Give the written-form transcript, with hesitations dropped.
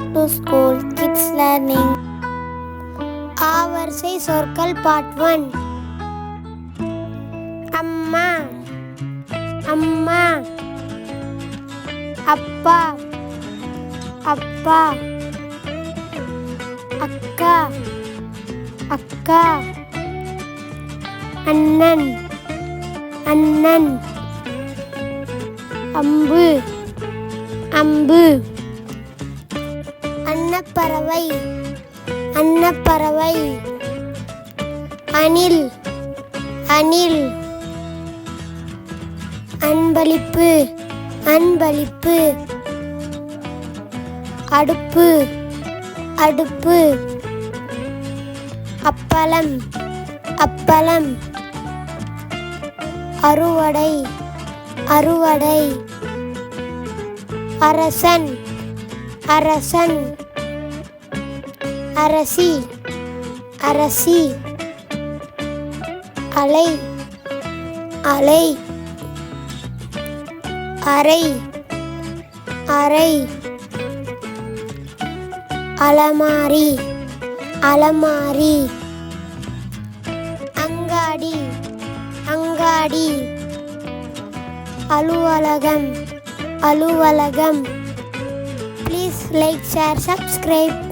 back to school kids learning ஆவரிசை சொற்கள் part 1. அம்மா அம்மா, அப்பா அப்பா, அக்கா அக்கா, அண்ணன் அண்ணன், அம்பு அம்பு, அன்னப்பறவை அன்னப்பறவை, அணில் அணில், அன்பளிப்பு அன்பளிப்பு, அடுப்பு அடுப்பு, அப்பளம் அப்பளம், அறுவடை அறுவடை, அரசன் அரசன், அரசி அரசி, அலை அலை, அறை அறை, அலமாரி அலமாரி, அங்காடி அங்காடி, அலுவலகம் அலுவலகம். Please like, share, subscribe.